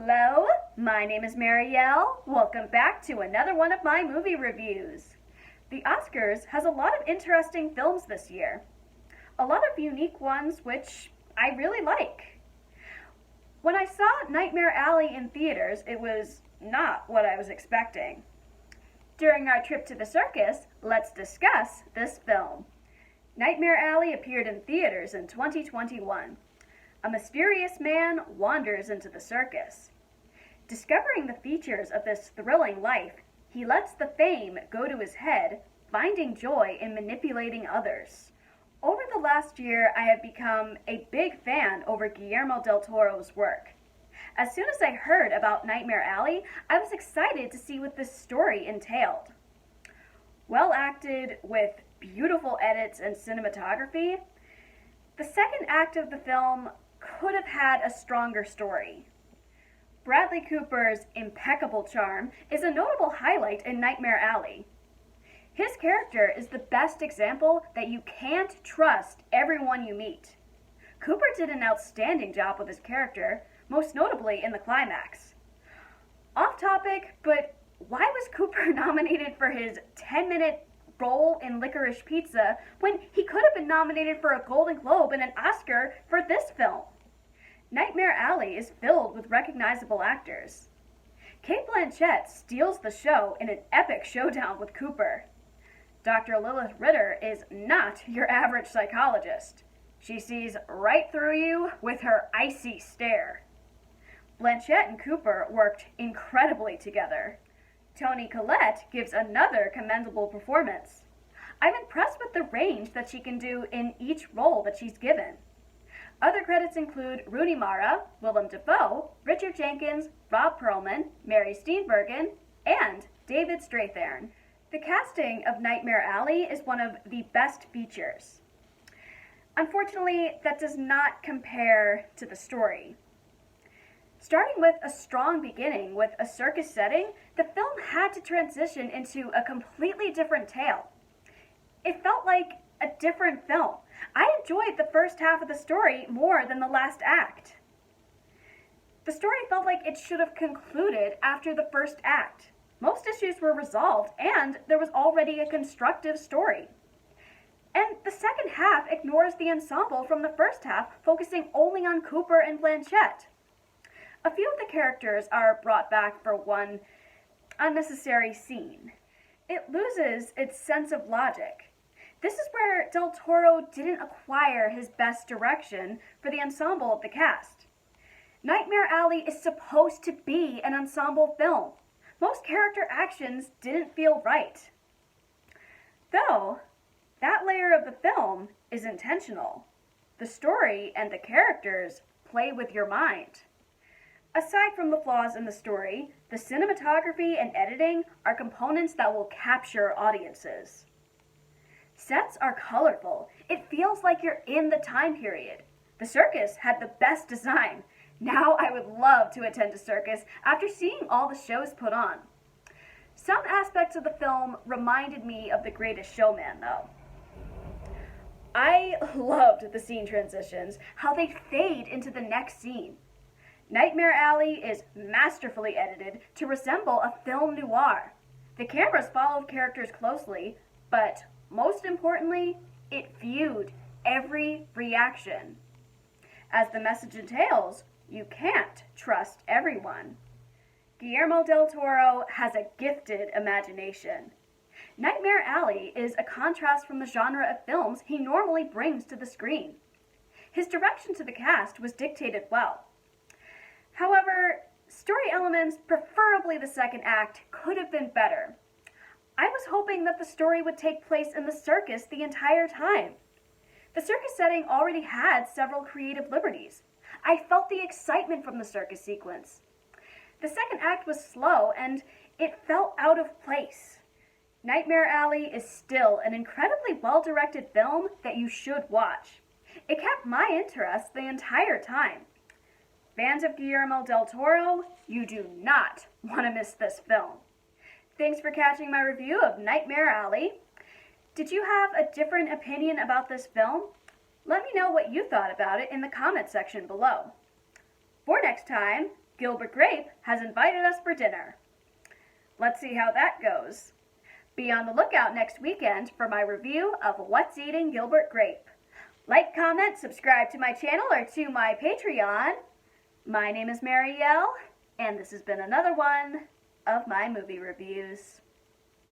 Hello, my name is Marielle. Welcome back to another one of my movie reviews. The Oscars has a lot of interesting films this year. A lot of unique ones which I really like. When I saw Nightmare Alley in theaters, it was not what I was expecting. During our trip to the circus, let's discuss this film. Nightmare Alley appeared in theaters in 2021. A mysterious man wanders into the circus. Discovering the features of this thrilling life, he lets the fame go to his head, finding joy in manipulating others. Over the last year, I have become a big fan over Guillermo del Toro's work. As soon as I heard about Nightmare Alley, I was excited to see what this story entailed. Well acted, with beautiful edits and cinematography, the second act of the film could have had a stronger story. Bradley Cooper's impeccable charm is a notable highlight in Nightmare Alley. His character is the best example that you can't trust everyone you meet. Cooper did an outstanding job with his character, most notably in the climax. Off topic, but why was Cooper nominated for his 10-minute role in Licorice Pizza when he could have been nominated for a Golden Globe and an Oscar for this film? Nightmare Alley is filled with recognizable actors. Cate Blanchett steals the show in an epic showdown with Cooper. Dr. Lilith Ritter is not your average psychologist. She sees right through you with her icy stare. Blanchett and Cooper worked incredibly together. Toni Collette gives another commendable performance. I'm impressed with the range that she can do in each role that she's given. Other credits include Rooney Mara, Willem Dafoe, Richard Jenkins, Rob Perlman, Mary Steenburgen, and David Strathairn. The casting of Nightmare Alley is one of the best features. Unfortunately, that does not compare to the story. Starting with a strong beginning with a circus setting, the film had to transition into a completely different tale. It felt like a different film. I enjoyed the first half of the story more than the last act. The story felt like it should have concluded after the first act. Most issues were resolved, and there was already a constructive story. And the second half ignores the ensemble from the first half, focusing only on Cooper and Blanchett. A few of the characters are brought back for one unnecessary scene. It loses its sense of logic. This is where Del Toro didn't acquire his best direction for the ensemble of the cast. Nightmare Alley is supposed to be an ensemble film. Most character actions didn't feel right. Though, that layer of the film is intentional. The story and the characters play with your mind. Aside from the flaws in the story, the cinematography and editing are components that will capture audiences. Sets are colorful. It feels like you're in the time period. The circus had the best design. Now I would love to attend a circus after seeing all the shows put on. Some aspects of the film reminded me of The Greatest Showman, though. I loved the scene transitions, how they fade into the next scene. Nightmare Alley is masterfully edited to resemble a film noir. The cameras followed characters closely, but most importantly, it viewed every reaction. As the message entails, you can't trust everyone. Guillermo del Toro has a gifted imagination. Nightmare Alley is a contrast from the genre of films he normally brings to the screen. His direction to the cast was dictated well. However, story elements, preferably the second act, could have been better. I was hoping that the story would take place in the circus the entire time. The circus setting already had several creative liberties. I felt the excitement from the circus sequence. The second act was slow and it felt out of place. Nightmare Alley is still an incredibly well-directed film that you should watch. It kept my interest the entire time. Fans of Guillermo del Toro, you do not want to miss this film. Thanks for catching my review of Nightmare Alley. Did you have a different opinion about this film? Let me know what you thought about it in the comment section below. For next time, Gilbert Grape has invited us for dinner. Let's see how that goes. Be on the lookout next weekend for my review of What's Eating Gilbert Grape. Like, comment, subscribe to my channel or to my Patreon. My name is Marielle, and this has been another one of my movie reviews.